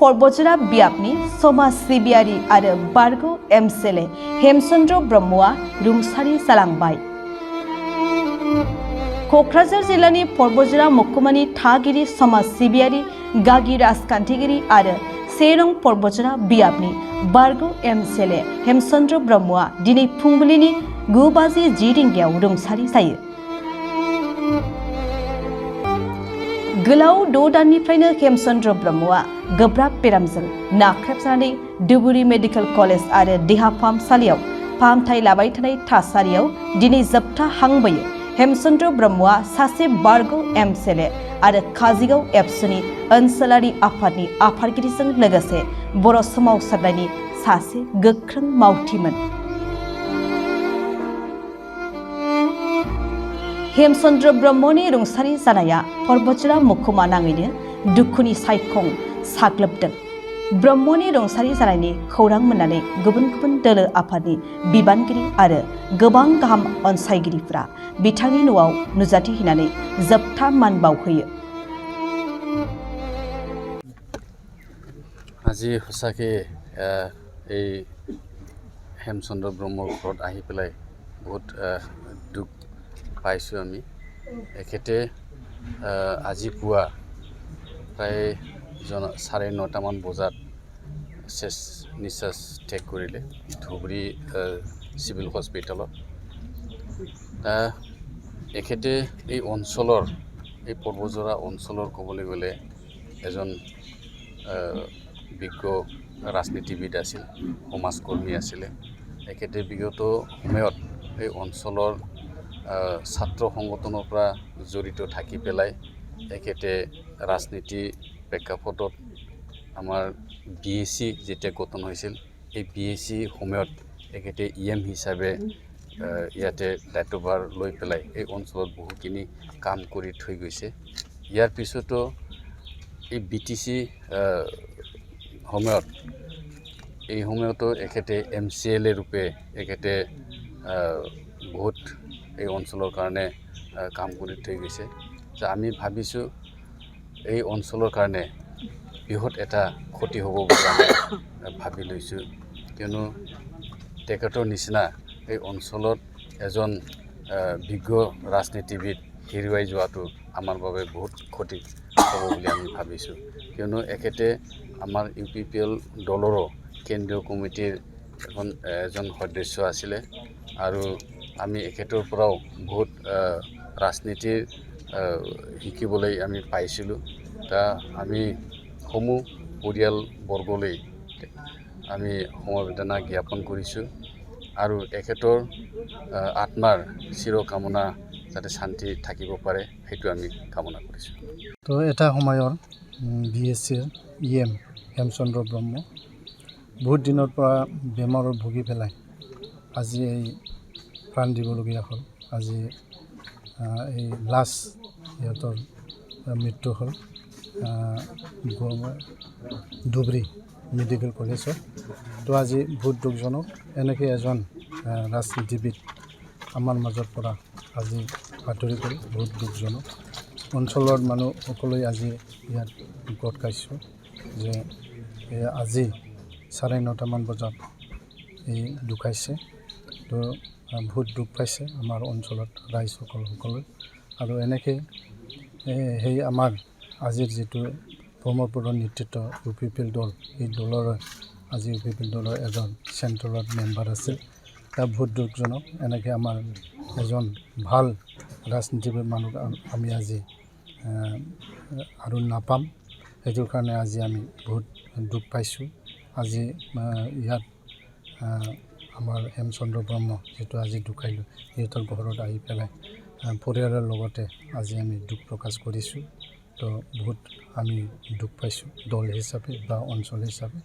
पर्बजरा बियाबनि समाज सिबियारि आरो बारग एमसेले हेमचन्द्र ब्रह्मआ रुंसारि जालांबाय। कक्राझार जिल्लानि पर्बजरा महकुमानि थागिरि समाज सिबियारि गागि राजखान्थिगिरि आरो 1 नं पर्बजरा बियाबनि बारग एमसेले हेमचन्द्र ब्रह्मआ दिनै फुंबिलिनि 9:10 रिंगायाव रुंसारि जायो। गोलाव 6 दाननिफ्रायनो हेमचन्द्र ब्रह्मआ गोब्राब बेरामजों नाख्रेबजानानै धुबुरी मेडिकेल कलेज आरो देहा फाहामसालियाव फाहामथाय लाबाय थानाय थासारियाव दिनै जोबथा हां बोयो। हेमचन्द्र ब्रह्मआ सासे बारग एमसेले आरो काजिगाव एबसुनि ओनसोलारि आफादनि आफादगिरिजों लोगोसे बर' सोमावसारनायनि सासे गोख्रों मावथिमोन। हेमचन्द्र ब्रह्मनि रुंसारि जानाया पर्बजरा महकुमा नाङैनो दुखुनि सायखं साग्लोबदों। ब्रह्मनि रुंसारि जानायनि खौरां मोननानै गुबुन गुबुन दोलो आफादनि बिबानगिरि आरो गोबां गाहाम अनसायगिरिफोरा बिथांनि न'आव नुजाथिहैनानै जोबथा मान बावहोयो। আজি সঁচাকৈ এই হেমচন্দ্ৰ ব্ৰহ্মৰ ঘৰত আহি পেলাই বহুত দুখ পাইছোঁ আমি। এখেতে আজি পুৱা প্ৰায় 9:30 বজাত নিশ্বাস ত্যাগ কৰিলে ধুবুৰী চিভিল হস্পিটেলত। এখেতে এই অঞ্চলৰ এই পৰ্বজৰা অঞ্চলৰ ক'বলৈ গ'লে এজন বিজ্ঞ ৰাজনীতিবিদ আছিল, সমাজকৰ্মী আছিলে। এখেতে বিগত সময়ত এই অঞ্চলৰ ছাত্ৰ সংগঠনৰ পৰা জড়িত থাকি পেলাই এখেতে ৰাজনীতি প্ৰেক্ষাপটত আমাৰ BAC যেতিয়া গঠন হৈছিল এই BAC সময়ত এখেতে EM হিচাপে ইয়াতে দায়িত্বভাৰ লৈ পেলাই এই অঞ্চলত বহুখিনি কাম কৰি থৈ গৈছে। ইয়াৰ পিছতো এই BTC সময়তো এখেতে MCLA ৰূপে এখেতে বহুত এই অঞ্চলৰ কাৰণে কাম কৰি থৈ গৈছে। আমি ভাবিছোঁ এই অঞ্চলৰ কাৰণে বৃহৎ এটা ক্ষতি হ'ব বুলি আমি ভাবি লৈছোঁ। কিয়নো তেখেতৰ নিচিনা এই অঞ্চলত এজন বিজ্ঞ ৰাজনীতিবিদ হেৰুৱাই যোৱাটো আমাৰ বাবে বহুত ক্ষতি হ'ব বুলি আমি ভাবিছোঁ। কিয়নো এখেতে আমাৰ UPPL দলৰো কেন্দ্ৰীয় কমিটিৰ এজন সদস্য আছিলে আৰু আমি এখেতৰ পৰাও বহুত ৰাজনীতিৰ শিকিবলৈ আমি পাইছিলোঁ। আমি সমূহ পৰিয়ালবৰ্গলৈ আমি সমবেদনা জ্ঞাপন কৰিছোঁ আৰু এখেতৰ আত্মাৰ চিৰকামনা যাতে শান্তি থাকিব পাৰে সেইটো আমি কামনা কৰিছোঁ। তো এটা সময়ৰ BAC EM হেমচন্দ্ৰ ব্ৰহ্ম বহুত দিনৰ পৰা বেমাৰত ভুগি পেলাই আজি এই প্ৰাণ দিবলগীয়া হ'ল। আজি এই লাষ্ট সিহঁতৰ মৃত্যু হ'ল ধুবুৰী মেডিকেল কলেজত। তো আজি বহুত দুখজনক এনেকৈ এজন ৰাজনীতিবিদ আমাৰ মাজৰ পৰা আজি বাতৰি গ'ল, বহুত দুখজনক। অঞ্চলৰ মানুহ সকলোৱে আজি ইয়াত গোট খাইছোঁ যে আজি 9:30 বজাত এই ঢুকাইছে। তো বহুত দুখ পাইছে আমাৰ অঞ্চলত ৰাইজসকলে আৰু এনেকৈ সেই আমাৰ আজিৰ যিটো ব্ৰহ্মপুৰৰ নেতৃত্ব UPPL দল, এই দলৰ আজি UPPL দলৰ এজন চেণ্ট্ৰেলত মেম্বাৰ আছিল। বহুত দুখজনক এনেকৈ আমাৰ এজন ভাল ৰাজনীতিবিদ মানুহ আমি আজি আৰু নাপাম। সেইটোৰ কাৰণে আজি আমি বহুত দুখ পাইছোঁ। আজি ইয়াত আমাৰ হেমচন্দ্ৰ ব্ৰহ্ম যিটো আজি ঢুকাইলোঁ সিহঁতৰ ঘৰত আহি পেলাই পৰিয়ালৰ লগতে আজি আমি দুখ প্ৰকাশ কৰিছোঁ। তো বহুত আমি দুখ পাইছোঁ দল হিচাপে বা অঞ্চল হিচাপে।